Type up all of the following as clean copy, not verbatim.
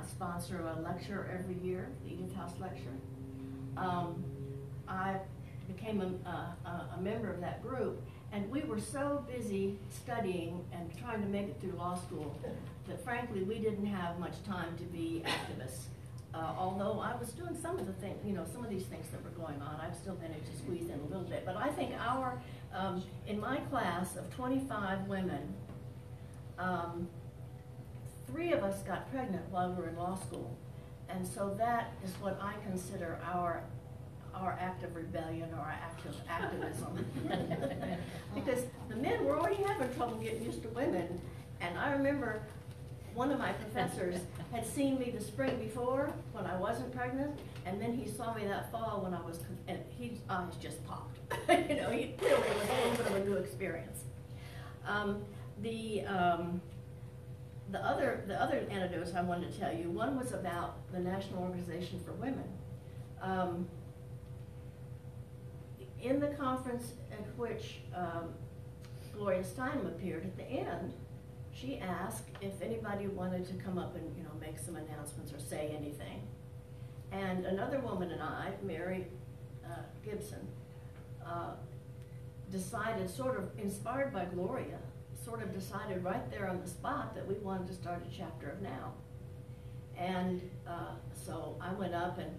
sponsor a lecture every year, the Edith House Lecture. I became a member of that group, and we were so busy studying and trying to make it through law school that frankly we didn't have much time to be activists. Although I was doing some of the things, some of these things that were going on, I've still managed to squeeze in a little bit. But I think in my class of 25 women, 3 of us got pregnant while we were in law school. And so that is what I consider our act of rebellion or our act of activism. Because the men were already having trouble getting used to women. And I remember one of my professors had seen me the spring before when I wasn't pregnant, and then he saw me that fall when I was, and his eyes just popped. He clearly was a little bit of a new experience. The other anecdotes I wanted to tell you, one was about the National Organization for Women. In the conference at which Gloria Steinem appeared at the end, she asked if anybody wanted to come up and make some announcements or say anything. And another woman and I, Mary Gibson, decided, sort of inspired by Gloria, decided right there on the spot that we wanted to start a chapter of NOW. And so I went up, and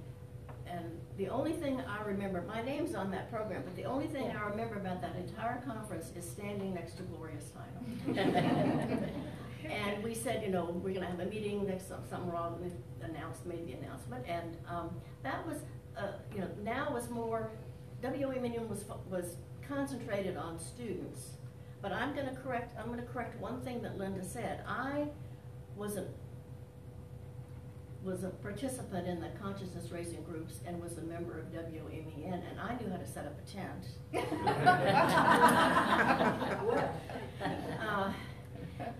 the only thing I remember, my name's on that program, but the only thing I remember about that entire conference is standing next to Gloria Steinem. And we said, we're going to have a meeting next something wrong. We made the announcement, and that was, NOW was more, WMN was concentrated on students. But I'm going to correct one thing that Linda said. I was a participant in the consciousness raising groups and was a member of WMEN, and I knew how to set up a tent.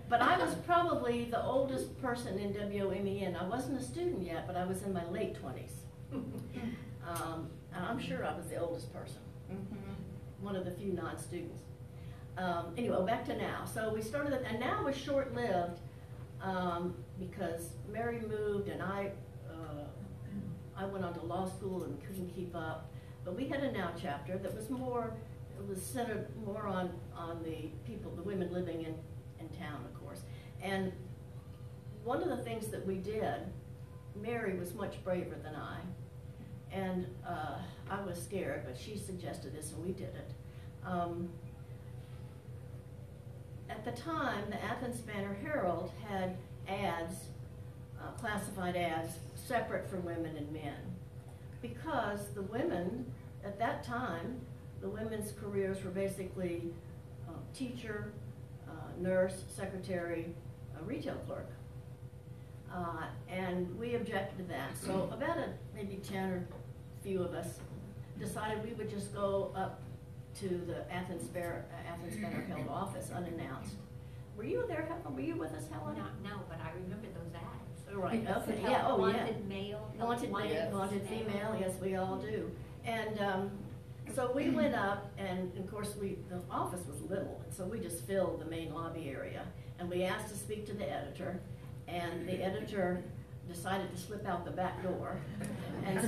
But I was probably the oldest person in WMEN. I wasn't a student yet, but I was in my late 20s. And I'm sure I was the oldest person, one of the few non-students. Anyway, back to NOW. So we started it, and NOW was short-lived because Mary moved, and I went on to law school and couldn't keep up. But we had a NOW chapter that was centered more on the people, the women living in town, of course. And one of the things that we did, Mary was much braver than I, and I was scared, but she suggested this, and we did it. At the time, the Athens Banner Herald had ads, classified ads, separate for women and men. Because the women, at that time, the women's careers were basically teacher, nurse, secretary, retail clerk. And we objected to that. So about maybe 10 or few of us decided we would just go up to the Athens Banner Herald office unannounced. Were you there, Helen? Were you with us, Helen? No, but I remember those ads. Right, okay, yeah, oh yeah. Wanted male. Wanted male, wanted female, yes, we all do. And so we went up, and of course the office was little, so we just filled the main lobby area. And we asked to speak to the editor, and the editor decided to slip out the back door. And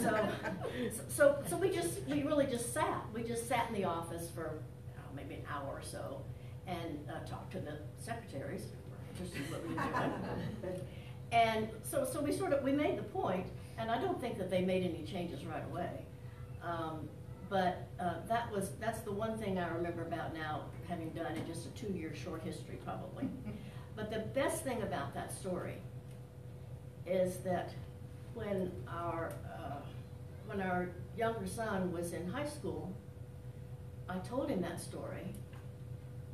so we really just sat. We just sat in the office for maybe an hour or so and talked to the secretaries to see what we were doing. And so we made the point, and I don't think that they made any changes right away. But that's the one thing I remember about NOW, having done in just a 2-year short history probably. But the best thing about that story is that when our younger son was in high school, I told him that story,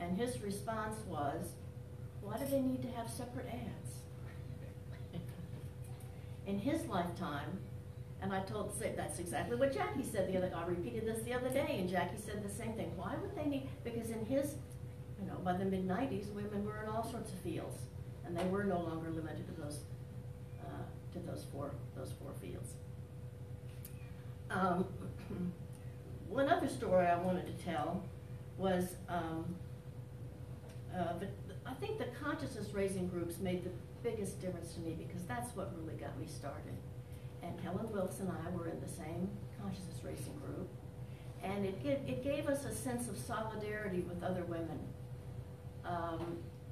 and his response was, "Why do they need to have separate ads?" In his lifetime, and that's exactly what Jackie said I repeated this the other day, and Jackie said the same thing. Why would they need, because in his, by the mid-90s, women were in all sorts of fields, and they were no longer limited to those four fields. One other story I wanted to tell was, I think the consciousness raising groups made biggest difference to me because that's what really got me started. And Helen Wilkes and I were in the same consciousness racing group, and it gave us a sense of solidarity with other women.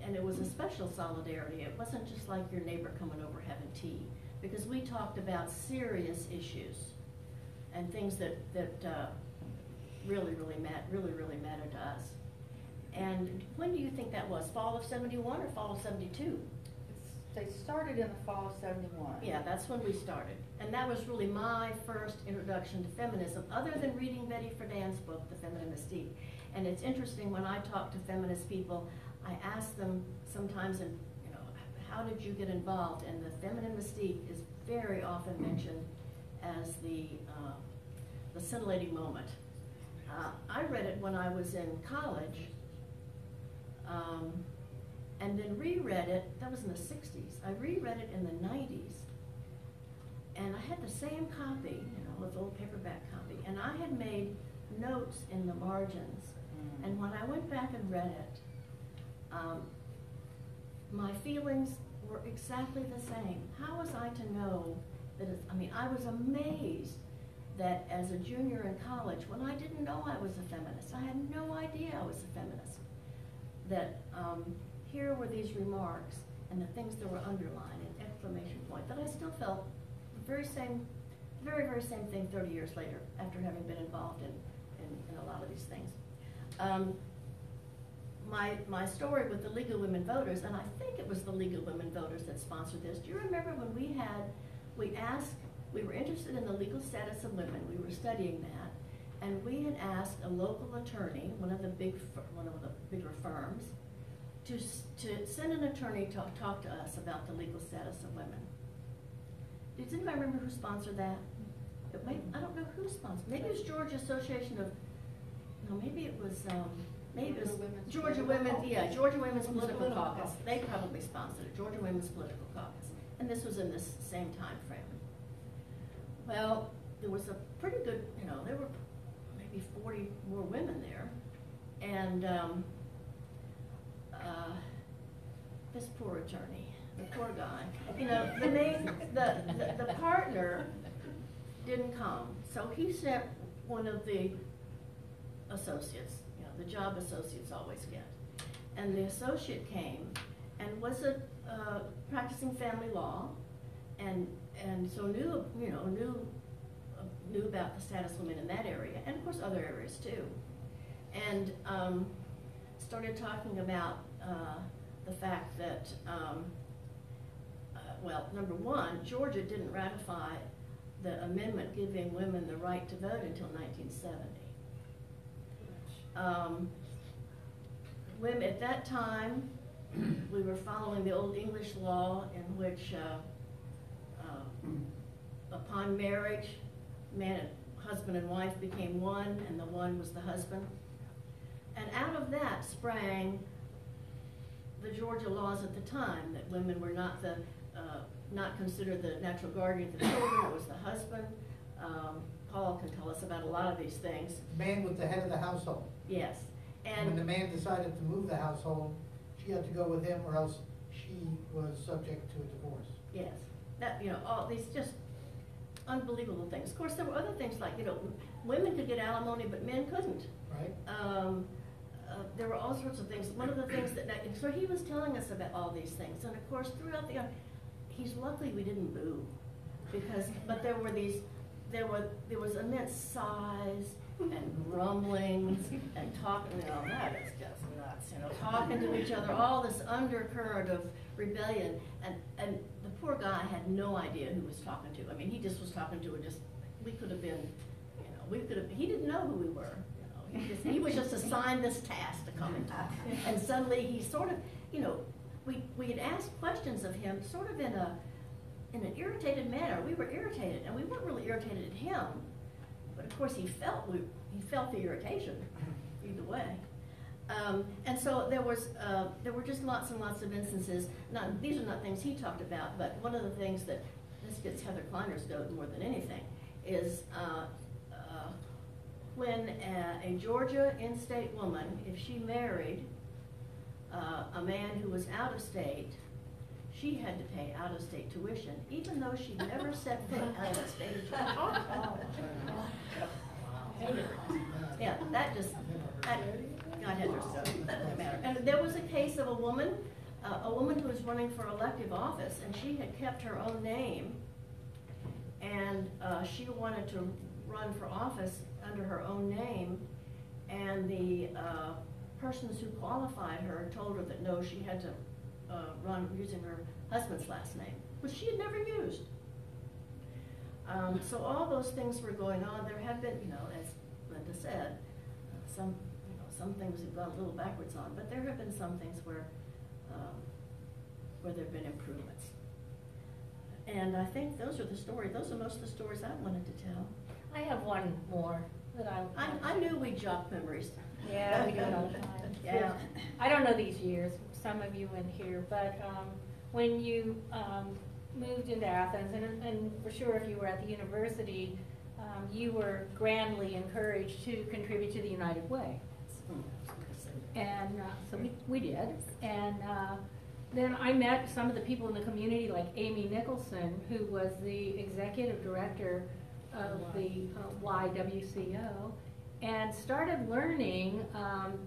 And it was a special solidarity. It wasn't just like your neighbor coming over having tea, because we talked about serious issues and things that really mattered to us. And when do you think that was? Fall of 71 or fall of 72? They started in the fall of 71. Yeah, that's when we started. And that was really my first introduction to feminism, other than reading Betty Friedan's book, The Feminine Mystique. And it's interesting, when I talk to feminist people, I ask them sometimes, how did you get involved? And the feminine mystique is very often mentioned as the scintillating moment. I read it when I was in college, and then reread it. That was in the 60s. I reread it in the 90s, and I had the same copy, with old paperback copy, and I had made notes in the margins. And when I went back and read it, my feelings were exactly the same. How was I to know that I was amazed that as a junior in college, when I didn't know I was a feminist, I had no idea I was a feminist, that here were these remarks and the things that were underlined, an exclamation point, that I still felt the very same thing 30 years later, after having been involved in a lot of these things. My story with the League of Women Voters, and I think it was the League of Women Voters that sponsored this. Do you remember when we were interested in the legal status of women, we were studying that, and we had asked a local attorney, one of the bigger firms, to send an attorney to talk to us about the legal status of women. Does anybody remember who sponsored that? I don't know who sponsored. Maybe it was Georgia Association of, no, maybe it was Georgia Women, Georgia Women's Political Caucus. They probably sponsored it, Georgia Women's Political Caucus. And this was in this same time frame. Well, there was a pretty good, there were maybe 40 more women there. And this poor attorney, the poor guy, the partner didn't come. So he sent one of the associates, the job associates always get. And the associate came and was practicing family law, and so knew about the status of women in that area, and of course other areas too. And started talking about the fact that, well, number one, Georgia didn't ratify the amendment giving women the right to vote until 1970. Women at that time, we were following the old English law in which upon marriage, husband and wife became one, and the one was the husband. And out of that sprang the Georgia laws at the time, that women were not considered the natural guardian of the children. It was the husband. Paul can tell us about a lot of these things. The man was the head of the household. Yes. And when the man decided to move the household, she had to go with him, or else she was subject to a divorce. Yes. That, all these just unbelievable things. Of course, there were other things like, women could get alimony, but men couldn't. Right. There were all sorts of things. One of the things so he was telling us about all these things, and of course, throughout he's lucky we didn't boo, but there was immense sighs and grumblings and talking. That is just nuts. Talking to each other, all this undercurrent of rebellion, and the poor guy had no idea who he was talking to. He just was talking to we could have been, he didn't know who we were. He was just assigned this task to come and talk. And suddenly he sort of, we had asked questions of him sort of in an irritated manner. We were irritated, and we weren't really irritated at him, but of course he felt the irritation either way. And so there were just lots and lots of instances. These are not things he talked about, but one of the things that this gets Heather Kleiner's goat more than anything is when a Georgia in-state woman, if she married a man who was out of state, she had to pay out-of-state tuition, even though she never set foot out of the stage. Yeah, that just, God had her stuff, no matter. And there was a case of a woman who was running for elective office, and she had kept her own name, and she wanted to run for office under her own name, and the persons who qualified her told her that no, she had to run using her husband's last name, which she had never used. So all those things were going on. There have been, as Linda said, some things we've gone a little backwards on, but there have been some things where there have been improvements. And I think those are the stories. Those are most of the stories I wanted to tell. I have one more that I knew we'd jog memories. Yeah, we do it all the time. Yeah. I don't know these years, some of you in here, but when you moved into Athens, and for sure if you were at the university, you were grandly encouraged to contribute to the United Way. And so we did. And then I met some of the people in the community, like Amy Nicholson, who was the executive director of the YWCO, and started learning,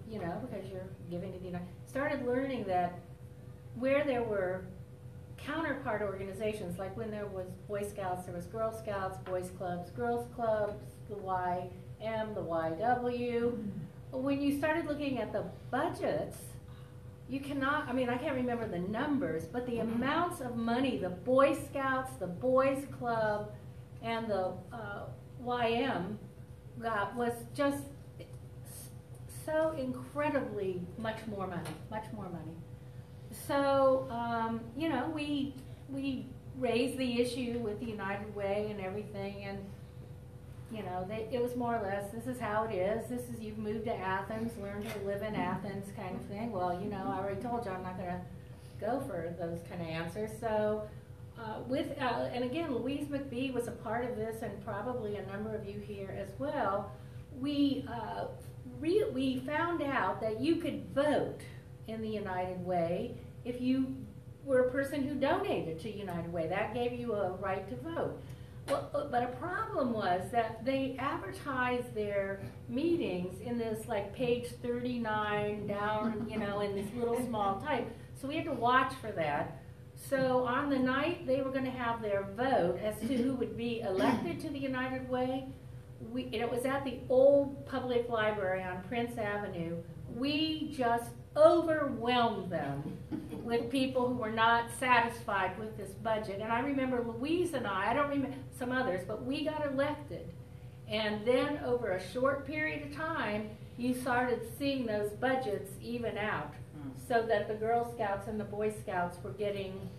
because you're giving to the United, started learning that where there were counterpart organizations, like when there was Boy Scouts, there was Girl Scouts, Boys Clubs, Girls Clubs, the YM, the YW. When you started looking at the budgets, you cannot, I can't remember the numbers, but the amounts of money the Boy Scouts, the Boys Club, and the YM got was just so incredibly much more money. So, we raised the issue with the United Way and everything, and, it was more or less, this is how it is. You've moved to Athens, learn to live in Athens kind of thing. Well, I already told you I'm not going to go for those kind of answers. So, and again, Louise McBee was a part of this, and probably a number of you here as well. We found out that you could vote in the United Way if you were a person who donated to United Way. That gave you a right to vote. Well, but a problem was that they advertised their meetings in this like page 39 down, in this little small type. So we had to watch for that. So on the night they were going to have their vote as to who would be elected to the United Way, it was at the old public library on Prince Avenue. We just overwhelmed them with people who were not satisfied with this budget. And I remember Louise and I don't remember some others, but we got elected. And then over a short period of time, you started seeing those budgets even out, so that the Girl Scouts and the Boy Scouts were getting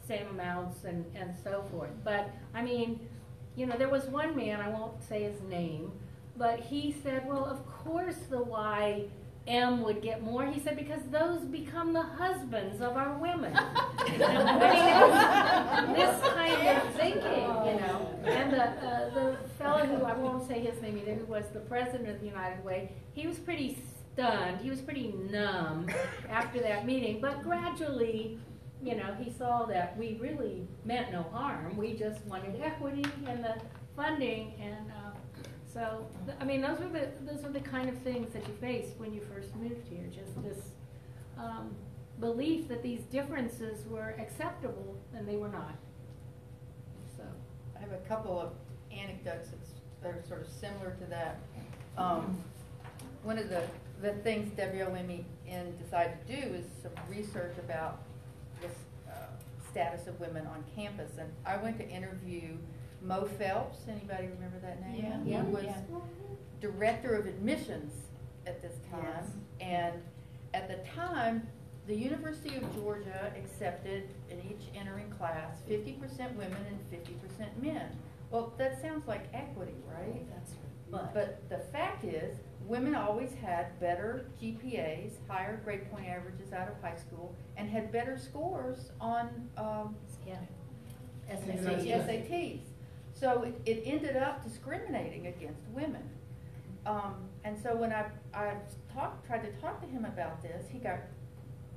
same amounts and so forth. But there was one man, I won't say his name, but he said, well, of course the YM would get more. He said, because those become the husbands of our women. This kind of thinking, And the fellow who, I won't say his name either, who was the president of the United Way, he was pretty stunned. He was pretty numb after that meeting. But gradually, he saw that we really meant no harm. We just wanted equity and the funding, and so those are the kind of things that you face when you first moved here. Just this belief that these differences were acceptable, and they were not. So I have a couple of anecdotes that are sort of similar to that. One of the things WOMEN decided to do is some research about the status of women on campus, and I went to interview Mo Phelps. Anybody remember that name? Yeah. Who was director of admissions at this time. Yes. And at the time, the University of Georgia accepted in each entering class 50% women and 50% men. Well, that sounds like equity, right? That's right. But the fact is, women always had better GPAs, higher grade point averages out of high school, and had better scores on SATs. So it ended up discriminating against women. And so when I tried to talk to him about this, he got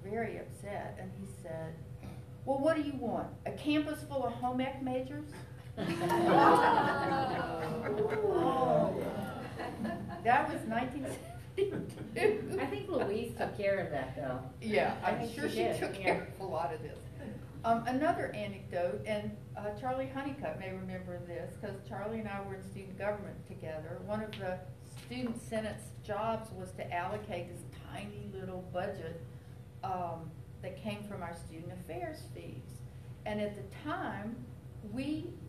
very upset, and he said, well, what do you want? A campus full of home ec majors? That was 1972. I think Louise took care of that though. Yeah, I I'm think sure she she did, took yeah. care of a lot of this. Another anecdote, and Charlie Honeycutt may remember this, because Charlie and I were in student government together. One of the student senate's jobs was to allocate this tiny little budget that came from our student affairs fees. And at the time,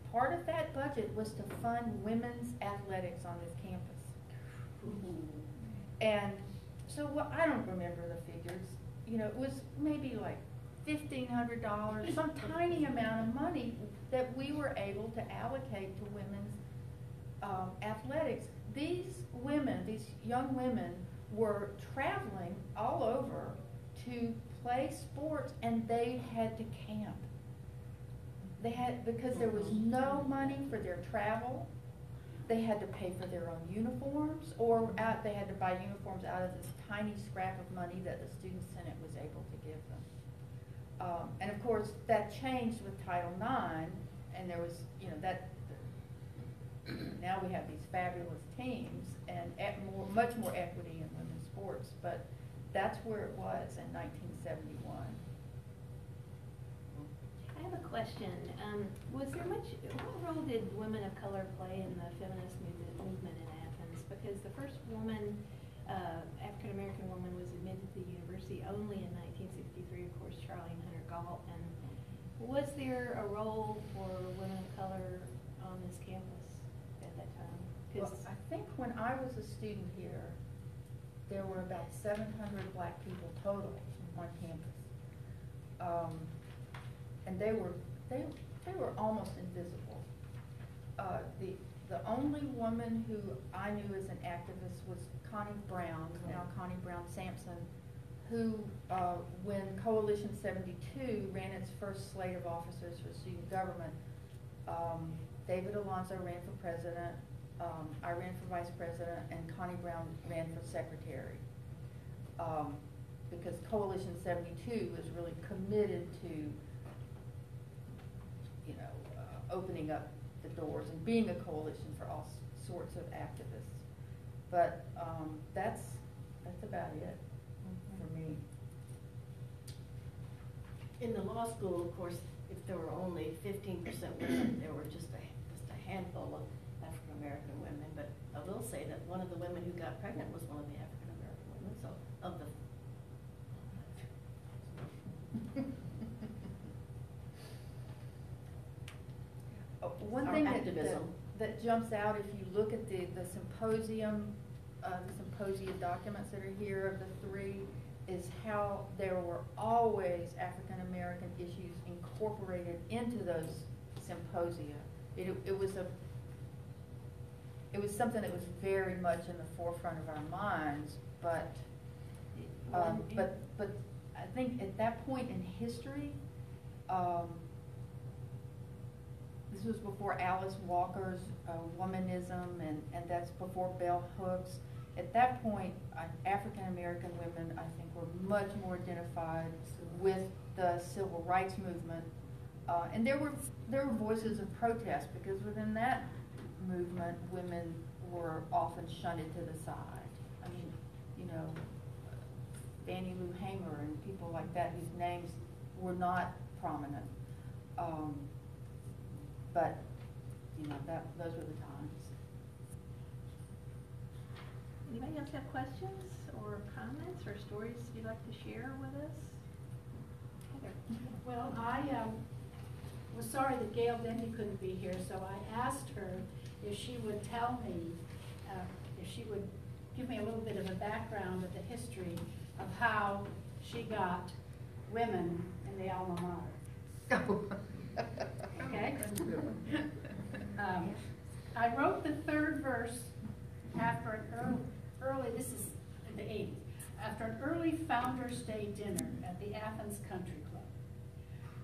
part of that budget was to fund women's athletics on this campus. And so I don't remember the figures. You know, it was maybe like $1,500, some tiny amount of money that we were able to allocate to women's athletics. These women, these young women, were traveling all over to play sports, and they had to camp. Because there was no money for their travel. They had to pay for their own uniforms, or they had to buy uniforms out of this tiny scrap of money that the Student Senate was able to give them. And of course, that changed with Title IX, and there was, you know, now we have these fabulous teams and much more equity in women's sports, but that's where it was in 1971. I have a question. What role did women of color play in the feminist movement in Athens? Because the first woman, African-American woman, was admitted to the university only in 1963, of course, Charlie and Hunter Galt. And was there a role for women of color on this campus at that time? Well, I think when I was a student here, there were about 700 black people total on campus. And they were almost invisible. The only woman who I knew as an activist was Connie Brown, now Connie Brown Sampson, who, when Coalition 72 ran its first slate of officers for student government, David Alonzo ran for president, I ran for vice president, and Connie Brown ran for secretary. Because Coalition 72 was really committed to, you know, opening up the doors and being a coalition for all sorts of activists. But that's about it for me. In the law school, of course, if there were only 15% women, there were just a handful of African-American women. But I will say that one of the women who got pregnant was one of the African-American women. So of the one Our thing activism. that jumps out if you look at the symposium, the symposia documents that are here of the three, is how there were always African American issues incorporated into those symposia. It was something that was very much in the forefront of our minds, but I think at that point in history, this was before Alice Walker's womanism, and that's before bell hooks. At that point, African American women, I think, were much more identified with the civil rights movement, and there were voices of protest, because within that movement, women were often shunted to the side. I mean, you know, Fannie Lou Hamer and people like that, whose names were not prominent. But, you know, those were the times. Anybody else have questions or comments or stories you'd like to share with us? Heather. Well, I was sorry that Gail Denby couldn't be here, so I asked her if she would tell me, if she would give me a little bit of a background of the history of how she got women in the alma mater. Okay? I wrote the third verse after an early, this is in the 80s, after an early Founders Day dinner at the Athens Country Club.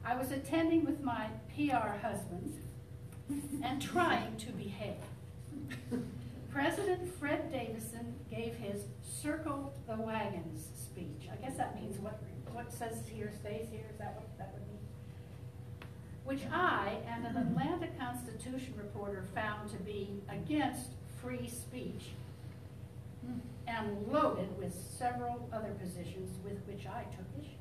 I was attending with my PR husband and trying to behave. President Fred Davison gave his Circle the Wagons speech. I guess that means what says here stays here. Is that what that would mean? which I and an Atlanta Constitution reporter found to be against free speech, and loaded with several other positions with which I took issue.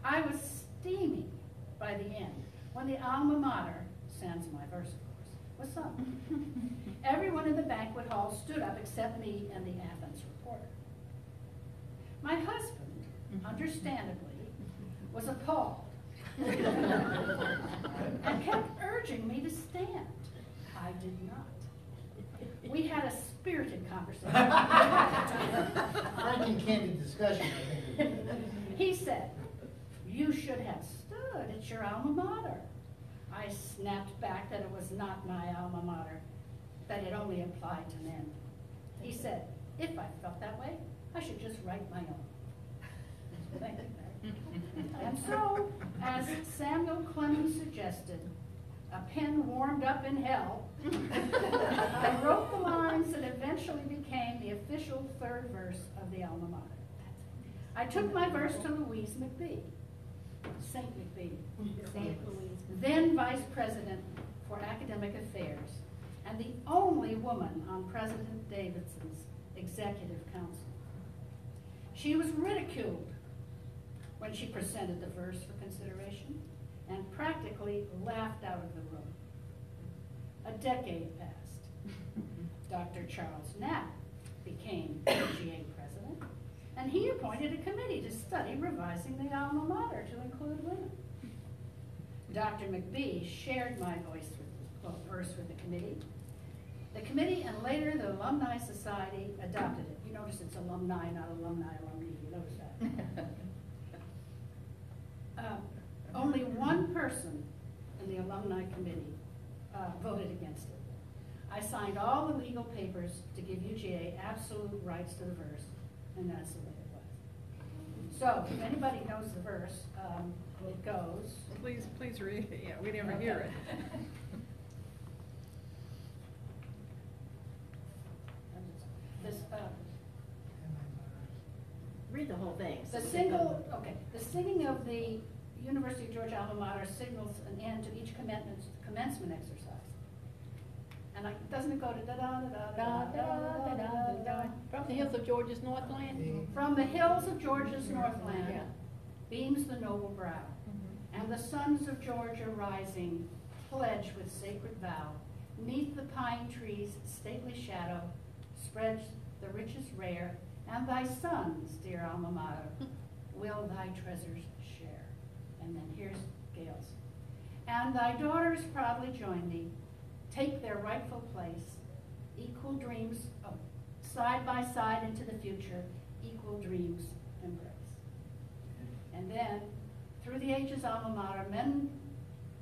I was steaming by the end when the alma mater, sans my verse of course, was sung. Everyone in the banquet hall stood up except me and the Athens reporter. My husband, understandably, was appalled and kept urging me to stand. I did not. We had a spirited conversation. Frank and candid discussion, I think. He said, "You should have stood. It's your alma mater." I snapped back that it was not my alma mater, that it only applied to men. He said, "If I felt that way, I should just write my own." Thank you, Mary. And so, as Samuel Clemens suggested, a pen warmed up in hell, I wrote the lines that eventually became the official third verse of the alma mater. I took my verse to Louise McBee, St. McBee, then Vice President for Academic Affairs, and the only woman on President Davidson's Executive Council. She was ridiculed when she presented the verse for consideration and practically laughed out of the room. A decade passed. Dr. Charles Knapp became UGA president, and he appointed a committee to study revising the alma mater to include women. Dr. McBee shared my verse with the committee. The committee and later the Alumni Society adopted it. You notice it's alumni, not alumni, alumni. You notice that? Only one person in the alumni committee voted against it. I signed all the legal papers to give UGA absolute rights to the verse, and that's the way it was. So, if anybody knows the verse, it goes. Please read it. Yeah, we never hear it. This, Read the whole thing. the singing of the University of Georgia alma mater signals an end to each commencement exercise. And doesn't it go to da-da-da-da-da-da-da-da-da? From the hills of Georgia's Northland? From the hills of Georgia's Northland beams the noble brow, and the sons of Georgia rising pledge with sacred vow, 'neath the pine trees' stately shadow spreads the riches rare, and thy sons, dear alma mater, will thy treasures share. And then here's Gail's. And thy daughters proudly join thee, take their rightful place, equal dreams side by side into the future, equal dreams embrace. And then, through the ages alma mater, men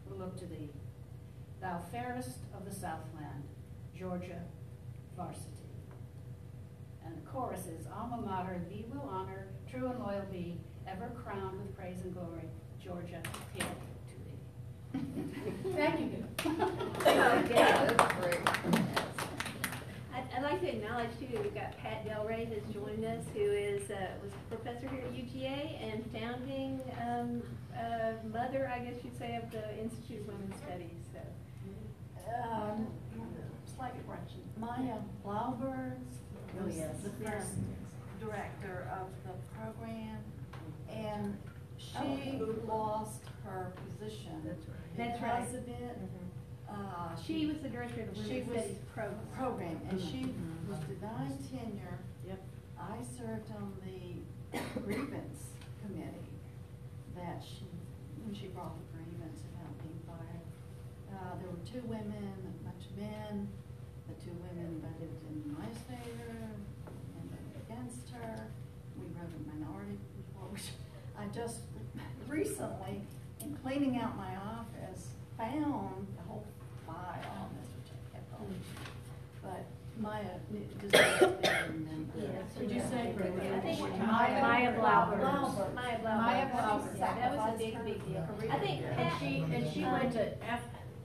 will look to thee, thou fairest of the Southland, Georgia varsity. And the chorus is, alma mater, thee will honor, true and loyal be, ever crowned with praise and glory, Georgia, hail to thee. Thank you. Yeah, that's great. I'd like to acknowledge too, we've got Pat Del Rey has joined us, who is was a professor here at UGA and founding mother, I guess you'd say, of the Institute of Women's Studies. So, Slightly correction. Maya Blaubers Oh, was yes. the first director of the program, and she lost her position That's right. because of it. she was the director of the She Women's was Studies program, and she was denied tenure. Yep. I served on the grievance committee that when she brought the grievance about being fired. There were 2 women, a bunch of men. The 2 women voted in my favor and voted against her. We wrote a minority report, which I just recently, in cleaning out my office, found the whole file on this, which I kept on. But Maya deserves to be remembered. Yes. Did you say? I think Maya Blaubers. Maya Blaubers. Maya Blaubers. That was a big deal. I think Pat, And she went to,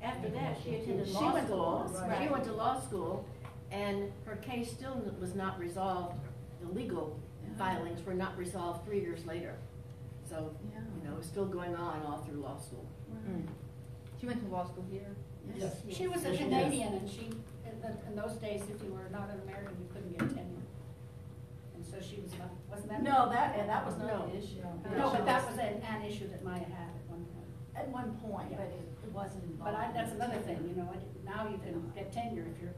after that, she attended She law went to school. law She school. went to law school, and her case still was not resolved. The legal filings were not resolved 3 years later. So, Yeah. you know, it's still going on all through law school. She went to law school here. Yes. She was a Yes, she Canadian, and she, in those days, if you were not an American, you couldn't get tenure. And so she was not, wasn't that? No, that was not No. an issue. No, but that was an issue that Maya had at one point. At one point, but it wasn't involved. But that's another thing, you know, now you can get tenure if you're,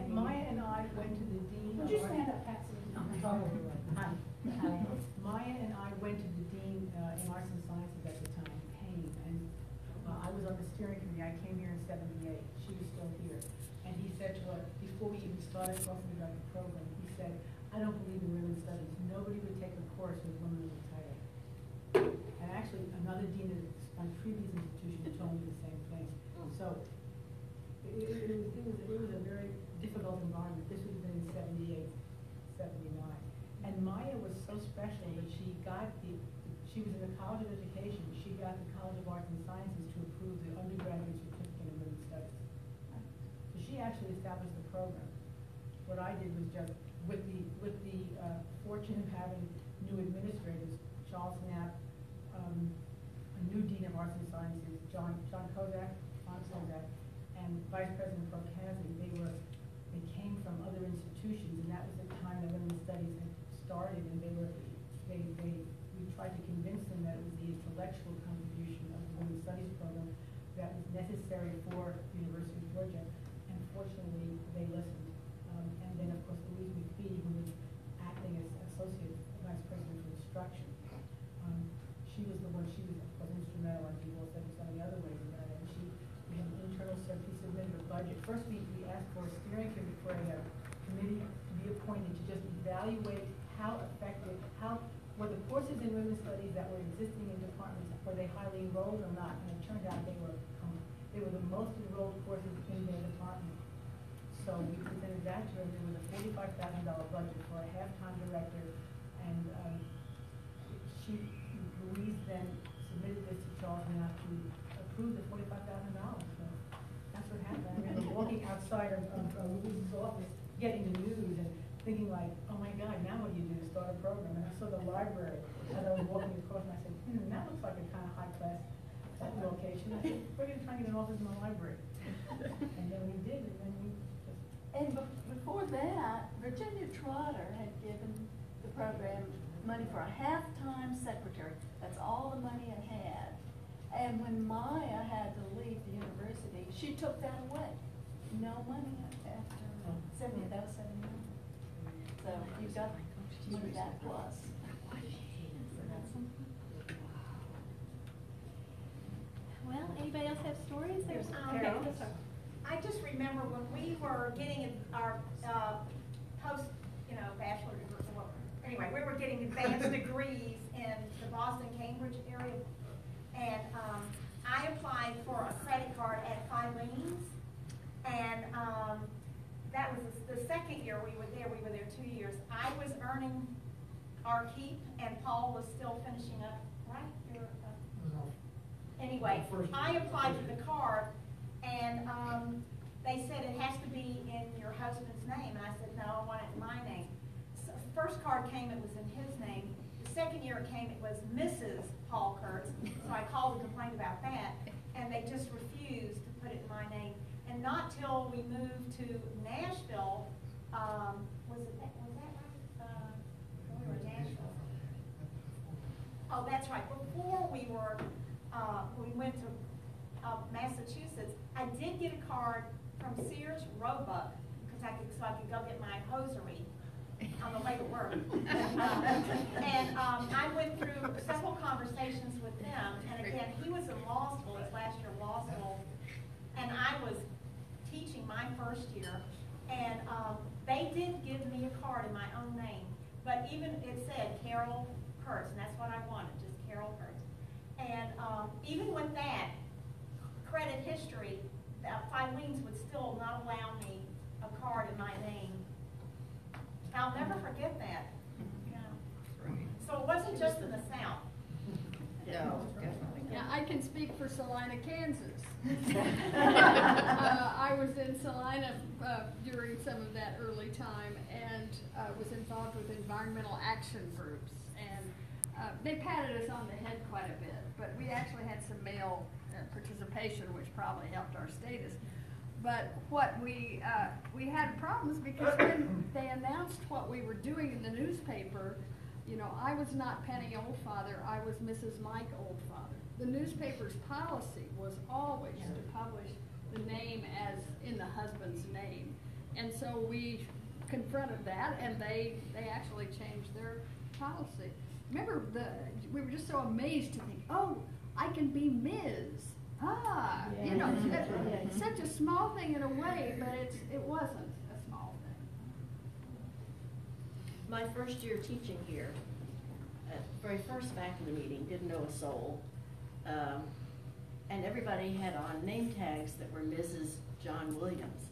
Maya and I went to the dean. Would you stand up, Patsy? Maya and I went to the dean in arts and sciences at the time, Payne, and I was on the steering committee. I came here in '78. She was still here, and he said to us before we even started talking about the program, he said, "I don't believe in women's studies. Nobody would take a course with women in the title." And actually, another dean at my previous institution told me the same thing. So it was a very difficult environment. This would have been in '78, '79. And Maya was so special that she was in the College of Education. She got the College of Arts and Sciences to approve the undergraduate certificate in women's studies. So she actually established the program. What I did was just, with the fortune of having new administrators, Charles Knapp, a new dean of arts and sciences, John Kozak, and Vice President Procasi, they came from other institutions, and that was the time that women's studies had started, and we tried to convince them that it was the intellectual contribution of the women's studies program that was necessary for the University of Georgia, and fortunately, they listened. And then, of course, Louise McPhee, who was acting as Associate Vice President for Instruction, she was of course, instrumental, like you all said, in so many other ways about it. And we had an internal search, we submitted a budget. First, we asked for a steering committee, for a committee to be appointed to just evaluate how effective, were the courses in women's studies that were existing in departments, were they highly enrolled or not? And it turned out they were the most enrolled courses in their department. So we presented that to her. There was a $45,000 budget for a half-time director, and Louise then submitted this to Charles Knapp to approve the $45,000. So that's what happened. I remember walking outside of Louise's office, getting the news, and thinking like, oh my God, now what do you do to start a program? And I saw the library as I was walking across, and I said, that looks like a kind of high-class location. I said, we're going to try and get an office in the library. And then we did, and then we just... And before that, Virginia Trotter had given the program money for a half-time secretary. That's all the money it had. And when Maya had to leave the university, she took that away. No money after 70, that was 79. So you've got money back plus. Well, anybody else have stories? There's Carol. okay, sorry. I just remember when we were getting our post, bachelor degree, anyway, we were getting advanced degrees in the Boston-Cambridge area, and I applied for a credit card at Filene's, and that was the second year we were there. We were there 2 years. I was earning our keep, and Paul was still finishing up, right? Anyway, I applied for the card, and they said it has to be in your husband's name, and I said, no, I want it in my name. So the first card came, it was in his name. The second year it came, it was Mrs. Paul Kurtz, so I called and complained about that, and they just refused to put it in my name. And not till we moved to Nashville, was that right? When we were in Nashville? Oh, that's right. Before we went to Massachusetts, I did get a card from Sears Roebuck so I could go get my hosiery on the way to work. And I went through several conversations with them, and again, he was in law school, his last year of law school, and I was teaching my first year, and they did give me a card in my own name, but even it said Carol Kurtz, and that's what I wanted, just Carol Kurtz. And even with that credit history, Filene's would still not allow me a card in my name. I'll never forget that. Yeah. So it wasn't just in the South. No, definitely Yeah, not. I can speak for Salina, Kansas. I was in Salina during some of that early time and was involved with environmental action groups. And they patted us on the head quite a bit, but we actually had some male participation, which probably helped our status. But what we had problems because when they announced what we were doing in the newspaper, you know, I was not Penny Oldfather, I was Mrs. Mike Oldfather. The newspaper's policy was always to publish the name as in the husband's name. And so we confronted that, and they actually changed their policy. Remember, we were just so amazed to think, oh, I can be Ms. You know, it's such a small thing in a way, but it wasn't a small thing. My first year teaching here, very first faculty meeting, didn't know a soul. And everybody had on name tags that were Mrs. John Williams.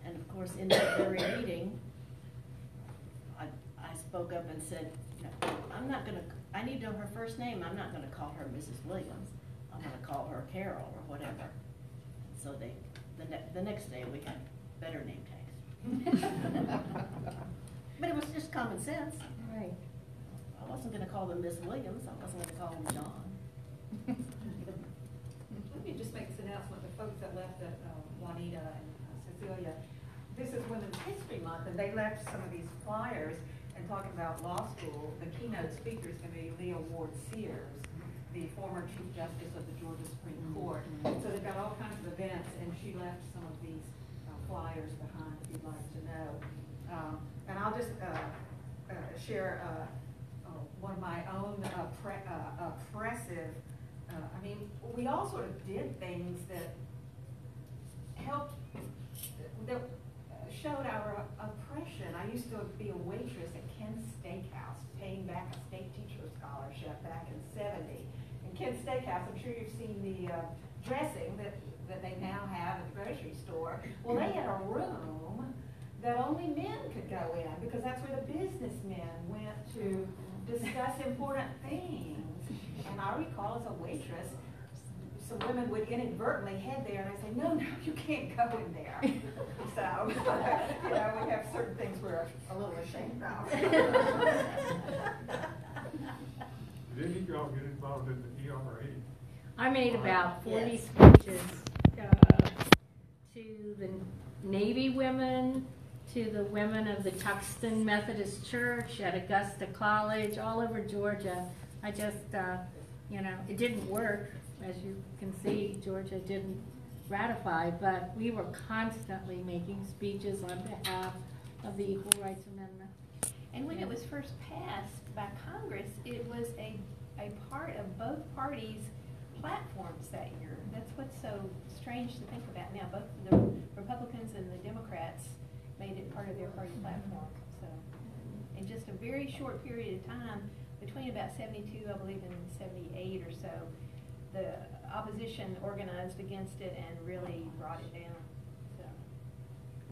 And of course, in that very meeting, I spoke up and said, no, I'm not gonna, I need to know her first name. I'm not gonna call her Mrs. Williams. I'm gonna call her Carol or whatever. So the next day we had better name tags. But it was just common sense. Right. I wasn't gonna call them Miss Williams. I wasn't gonna call them John. Let me just make this announcement. The folks that left, Juanita and Cecilia, this is Women's History Month, and they left some of these flyers and talking about law school. The keynote speaker is going to be Leah Ward Sears, the former Chief Justice of the Georgia Supreme Court. So they've got all kinds of events, and she left some of these flyers behind if you'd like to know. And I'll just share one of my own oppressive, I mean, we all sort of did things that helped, that showed our oppression. I used to be a waitress at Ken's Steakhouse, paying back a state teacher scholarship back in '70. And Ken's Steakhouse, I'm sure you've seen the dressing that they now have at the grocery store. Well, they had a room that only men could go in because that's where the businessmen went to discuss important things. And I recall as a waitress, some women would inadvertently head there, and I'd say, no, you can't go in there. So, you know, we have certain things we're a little ashamed of. Didn't you all get involved in the ERA? I made about 40 Yes. speeches to the Navy women, to the women of the Tuxton Methodist Church, at Augusta College, all over Georgia. I just, you know, it didn't work. As you can see, Georgia didn't ratify, but we were constantly making speeches on behalf of the Equal Rights Amendment. And when it was first passed by Congress, it was a part of both parties' platforms that year. That's what's so strange to think about now. Both the Republicans and the Democrats made it part of their party platform. So, in just a very short period of time, between about 72, I believe, and 78 or so, the opposition organized against it and really brought it down. So.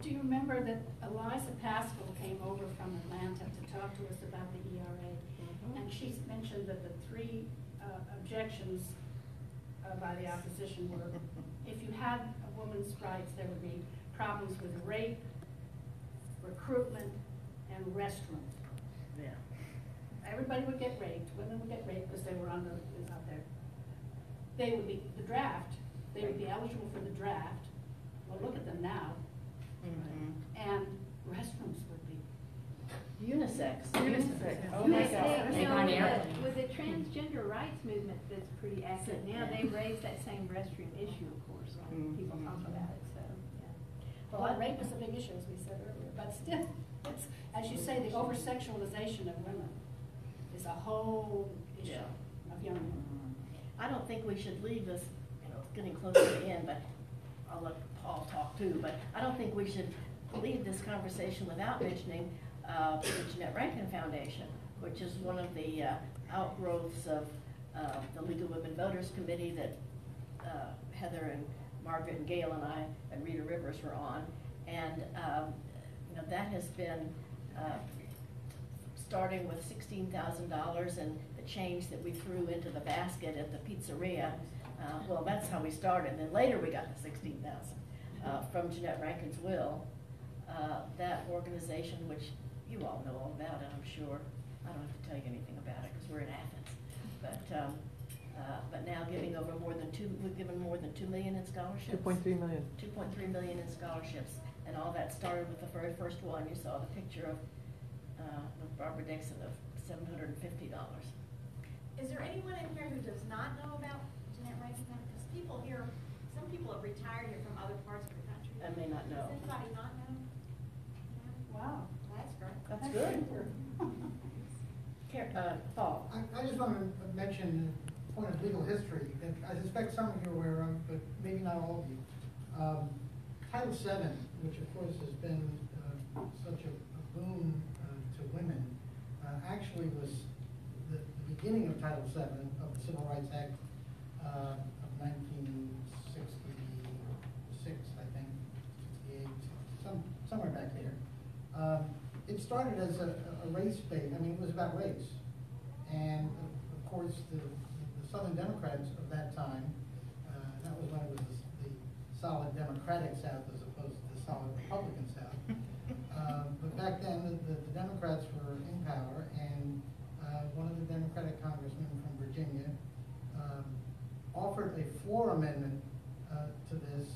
Do you remember that Eliza Pascal came over from Atlanta to talk to us about the ERA? And she mentioned that the three objections by the opposition were, if you had a woman's rights, there would be problems with rape, recruitment, and restrooms. Yeah. Everybody would get raped. Women would get raped because they were out there. They would be the draft. They would be eligible for the draft. Well, look at them now. And restrooms would be Unisex. Oh my God. With the transgender rights movement that's pretty active now, they raised that same restroom issue, of course, when people talk about it. So, yeah. well, rape is a big issue, as we said earlier. But still, it's, as you say, the over-sexualization of women is a whole issue of young women. I don't think we should leave this, you know, it's getting close to the end, but I'll let Paul talk too, but I don't think we should leave this conversation without mentioning the Jeanette Rankin Foundation, which is one of the outgrowths of the League of Women Voters Committee that Heather and Margaret and Gail and I and Rita Rivers were on. And you know, that has been starting with $16,000 and the change that we threw into the basket at the pizzeria. Well, that's how we started. And then later we got the $16,000 from Jeanette Rankin's will. That organization, which you all know all about it, I'm sure. I don't have to tell you anything about it, because we're in Athens. But now we've given more than 2 million in scholarships. 2.3 million. 2.3 million in scholarships, and all that started with the very first one. You saw the picture of, with Barbara Dixon of $750. Is there anyone in here who does not know about Jeanette Rankin? Because people here, some people have retired here from other parts of the country. I may not know. Does anybody not know? Wow. That's great. That's good. Paul. I just want to mention a point of legal history that I suspect some of you are aware of, but maybe not all of you. Title VII, which of course has been such a boon to women, actually was the beginning of Title VII of the Civil Rights Act of 1966, I think, 68, somewhere back there. It started as a race-based, I mean, it was about race. And of course, the Southern Democrats of that time, that was when it was the solid Democratic South as opposed to the solid Republican South. But back then, the Democrats were in power, and one of the Democratic congressmen from Virginia offered a floor amendment to this,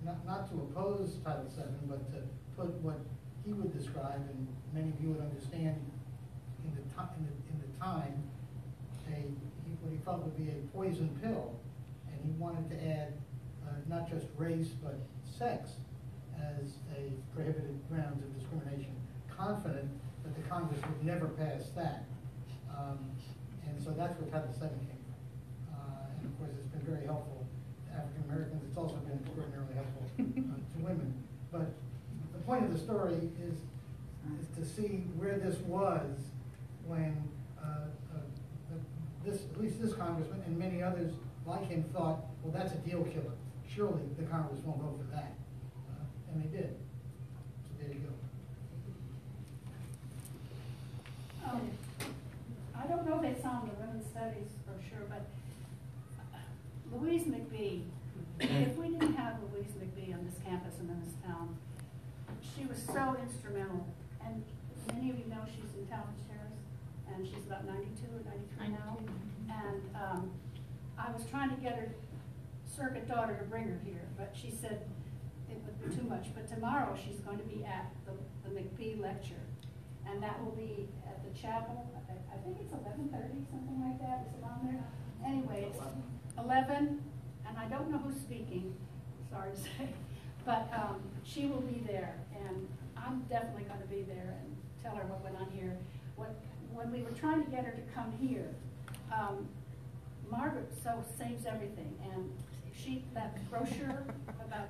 not to oppose Title VII, but to put what he would describe, and many of you would understand in the time, what he felt would be a poison pill, and he wanted to add not just race but sex as a prohibited grounds of discrimination, confident that the Congress would never pass that. And so that's where Title VII came from. And of course, it's been very helpful to African Americans. It's also been extraordinarily helpful to women. But the point of the story is to see where this was when at least this congressman and many others like him thought, well, that's a deal killer. Surely the Congress won't vote for that. And they did. So there you go. I don't know if it's on the women's studies brochure, but Louise McBee, if we didn't have Louise McBee on this campus and in this town, she was so instrumental. And many of you know she's in Talmadge Terrace, and she's about 92 or 93 now. And I was trying to get her surrogate daughter to bring her here, but she said it would be too much. But tomorrow she's going to be at the McBee lecture, and that will be at the chapel. I think it's 11:30, something like that. Is it on there? Anyway, it's 11, and I don't know who's speaking. Sorry to say, but she will be there, and I'm definitely going to be there and tell her what went on here. When we were trying to get her to come here, Margaret so saves everything, and that brochure about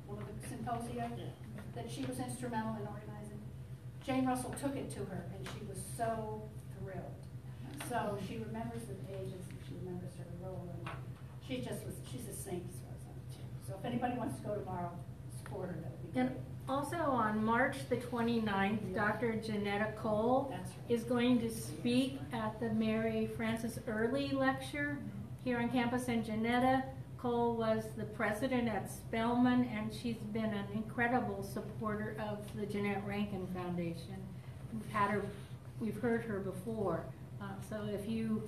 one of the symposia that she was instrumental in organizing, Jane Russell took it to her, and she was so thrilled. So she remembers the pages, and she remembers her role, and she's a saint as far as I'm concerned. So if anybody wants to go tomorrow, support her, that would be great. Also on March the 29th, Dr. Janetta Cole is going to speak at the Mary Frances Early Lecture here on campus. And Janetta Cole was the president at Spelman, and she's been an incredible supporter of the Jeanette Rankin Foundation. We've heard her before. So if you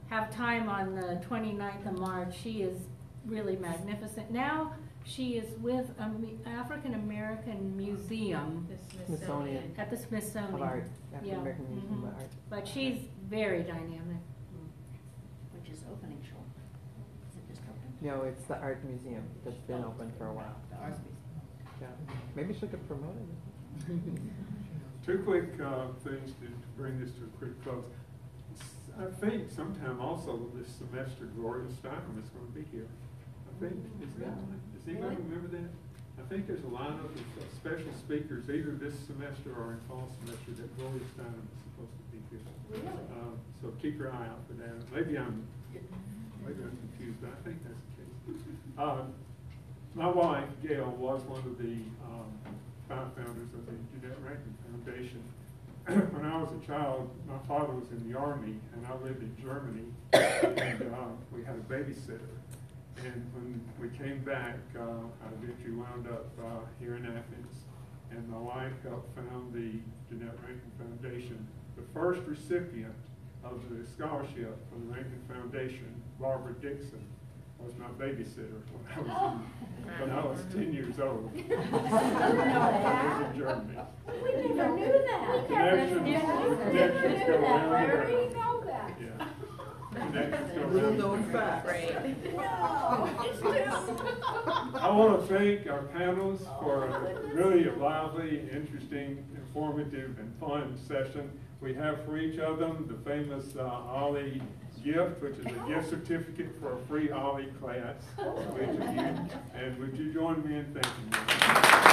have time on the 29th of March, she is really magnificent. Now, she is with an African American Museum. The Smithsonian. At the Smithsonian. Of Art. African American Museum of Art. But she's very dynamic. Which is opening shortly. Is it just open? No, it's the Art Museum that's been open for a while. Yeah. Maybe she could promote it. Two quick things to bring this to a quick close. I think sometime also this semester Gloria Steinem is going to be here. I think, does anybody remember that? I think there's a lineup of special speakers either this semester or in fall semester that Gloria Steinem is supposed to be here. Really? So keep your eye out for that. Maybe I'm confused, but I think that's the case. My wife, Gail, was one of the five founders of the Jeanette Rankin Foundation. When I was a child, my father was in the Army, and I lived in Germany, and we had a babysitter. And when we came back, I eventually wound up here in Athens. and my wife helped found the Jeanette Rankin Foundation. The first recipient of the scholarship from the Rankin Foundation, Barbara Dixon, was my babysitter when I was 10 years old. I was in Germany. We never knew that. Connections go round Where and do you round. know that? Yeah. Connections go Little round known and fact. No, it's true. I want to thank our panelists for really a lively, interesting, informative, and fun session. We have for each of them the famous Ollie gift, which is a gift certificate for a free Ollie class. And would you join me in thanking them?